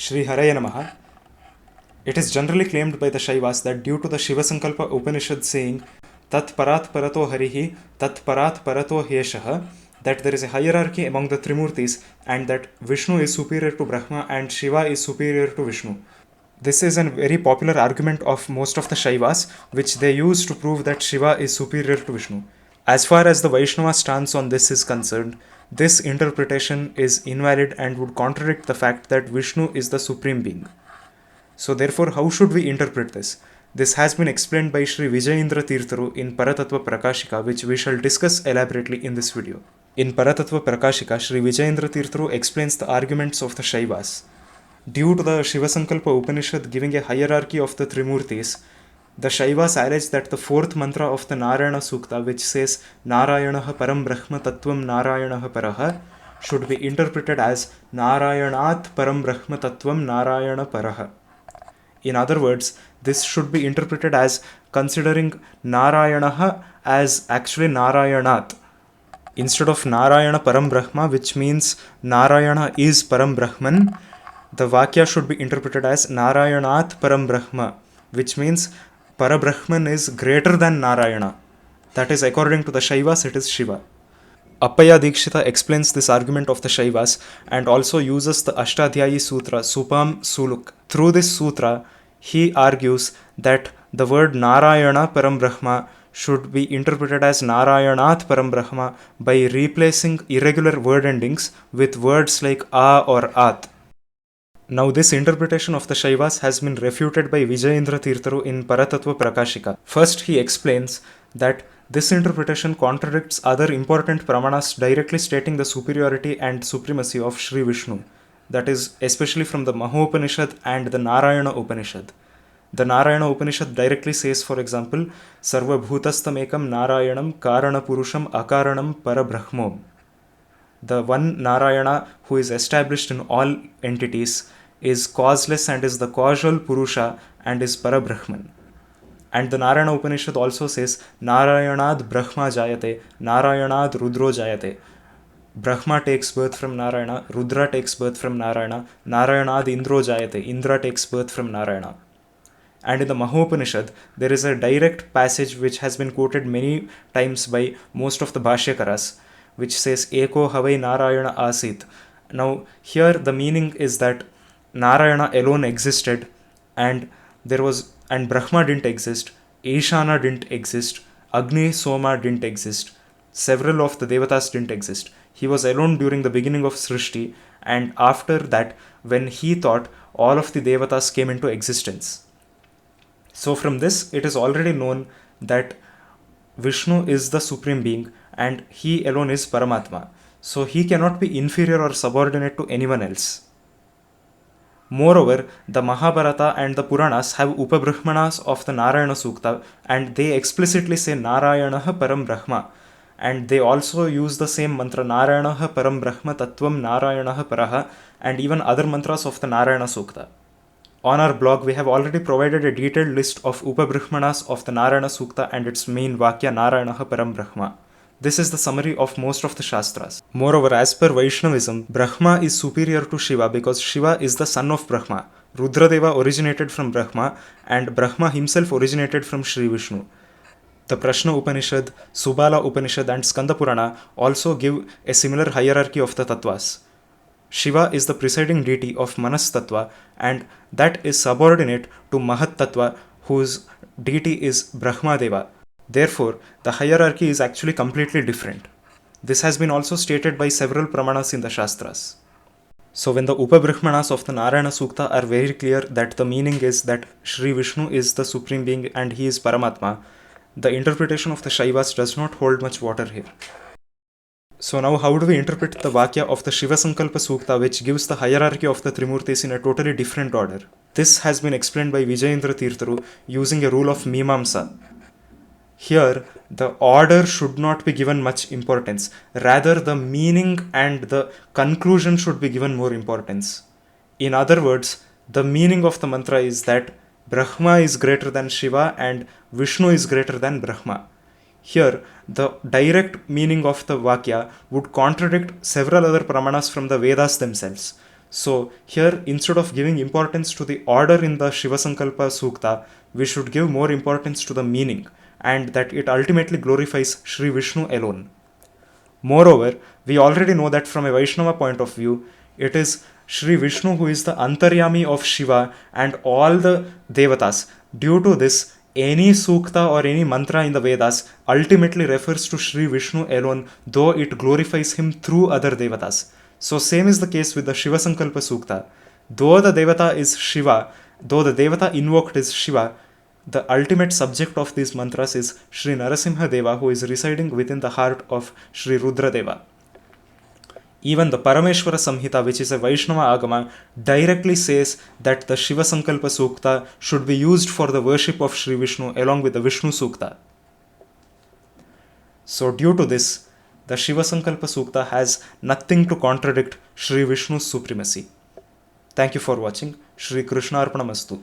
Shri Haraya Namaha. It is generally claimed by the Shaivas that due to the Shiva Sankalpa Upanishad saying Tat Parat Parato Harihi, Tat Parat Parato Heshaha, that there is a hierarchy among the Trimurtis and that Vishnu is superior to Brahma and Shiva is superior to Vishnu. This is a very popular argument of most of the Shaivas, which they use to prove that Shiva is superior to Vishnu. As far as the Vaishnava stance on this is concerned, this interpretation is invalid and would contradict the fact that Vishnu is the supreme being. So therefore, how should we interpret this? This has been explained by Shri Vijayendra Tirtharu in Paratattva Prakashika, which we shall discuss elaborately in this video. In Paratattva Prakashika, Shri Vijayendra Tirtharu explains the arguments of the Shaivas. Due to the Shiva Sankalpa Upanishad giving a hierarchy of the Trimurtis, the Shaivas allege that the fourth mantra of the Narayana Sukta, which says Narayanaha Param Brahma Tattvam Narayanaha Paraha, should be interpreted as Narayanat Param Brahma Tattvam Narayana Paraha. In other words, this should be interpreted as considering Narayanaha as actually Narayanat. Instead of Narayana Param Brahma, which means Narayana is Param Brahman, the Vakya should be interpreted as Narayanat Param Brahma, which means Parabrahman is greater than Narayana. That is, according to the Shaivas, it is Shiva. Appaya Dikshita explains this argument of the Shaivas and also uses the Ashtadhyayi Sutra, Supam Suluk. Through this sutra, he argues that the word Narayana Param Brahma should be interpreted as Narayanat Param Brahma by replacing irregular word endings with words like A or At. Now this interpretation of the Shaivas has been refuted by Vijayendra Tirtharu in Paratattva Prakashika. First he explains that this interpretation contradicts other important pramanas directly stating the superiority and supremacy of Shri Vishnu. That is, especially from the Mahopanishad and the Narayana Upanishad. The Narayana Upanishad directly says, for example, Sarva Bhutastamekam Narayanam Karana Purusham Akaranam Parabrahmom. The one Narayana who is established in all entities is causeless and is the causal Purusha and is Parabrahman. And the Narayana Upanishad also says Narayanad Brahma Jayate, Narayanad Rudro Jayate. Brahma takes birth from Narayana, Rudra takes birth from Narayana, Narayanad Indro Jayate, Indra takes birth from Narayana. And in the Mahopanishad, there is a direct passage which has been quoted many times by most of the Bhashyakaras, which says Eko Havai Narayana Asit. Now here the meaning is that Narayana alone existed and Brahma didn't exist, Ishana didn't exist, Agni Soma didn't exist, several of the Devatas didn't exist. He was alone during the beginning of Srishti, and after that, when he thought, all of the Devatas came into existence. So from this, it is already known that Vishnu is the supreme being and he alone is Paramatma. So he cannot be inferior or subordinate to anyone else. Moreover, the Mahabharata and the Puranas have Upabrahmanas of the Narayana Sukta and they explicitly say Narayanaha Param Brahma. And they also use the same mantra Narayanaha Param Brahma Tattvam Narayanaha Paraha and even other mantras of the Narayana Sukta. On our blog, we have already provided a detailed list of Upabrahmanas of the Narayana Sukta and its main Vakya Narayanaha Param Brahma. This is the summary of most of the Shastras. Moreover, as per Vaishnavism, Brahma is superior to Shiva because Shiva is the son of Brahma. Rudradeva originated from Brahma and Brahma himself originated from Shri Vishnu. The Prashna Upanishad, Subala Upanishad and Skanda Purana also give a similar hierarchy of the Tattvas. Shiva is the presiding deity of Manas Tattva and that is subordinate to Mahat Tattva whose deity is Brahma Deva. Therefore, the hierarchy is actually completely different. This has been also stated by several pramanas in the Shastras. So when the Upabrahmanas of the Narayana Sukta are very clear that the meaning is that Shri Vishnu is the supreme being and he is Paramatma, the interpretation of the Shaivas does not hold much water here. So now how do we interpret the Vakya of the Shiva Sankalpa Sukta which gives the hierarchy of the Trimurtis in a totally different order? This has been explained by Vijayendra Tirtharu using a rule of Mimamsa. Here, the order should not be given much importance. Rather, the meaning and the conclusion should be given more importance. In other words, the meaning of the mantra is that Brahma is greater than Shiva and Vishnu is greater than Brahma. Here, the direct meaning of the Vakya would contradict several other pramanas from the Vedas themselves. So here, instead of giving importance to the order in the Shiva Sankalpa Sukta, we should give more importance to the meaning, and that it ultimately glorifies Shri Vishnu alone. Moreover, we already know that from a Vaishnava point of view, it is Shri Vishnu who is the Antaryami of Shiva and all the Devatas. Due to this, any sukta or any mantra in the Vedas ultimately refers to Shri Vishnu alone, though it glorifies him through other Devatas. So same is the case with the Shiva Sankalpa Sukta. Though the Devata is Shiva, though the Devata invoked is Shiva, the ultimate subject of these mantras is Shri Narasimha Deva, who is residing within the heart of Shri Rudra Deva. Even the Parameshwara Samhita, which is a Vaishnava Agama, directly says that the Shiva Sankalpa Sukta should be used for the worship of Shri Vishnu along with the Vishnu Sukta. So due to this, the Shiva Sankalpa Sukta has nothing to contradict Shri Vishnu's supremacy. Thank you for watching. Shri Krishna Arpanamastu.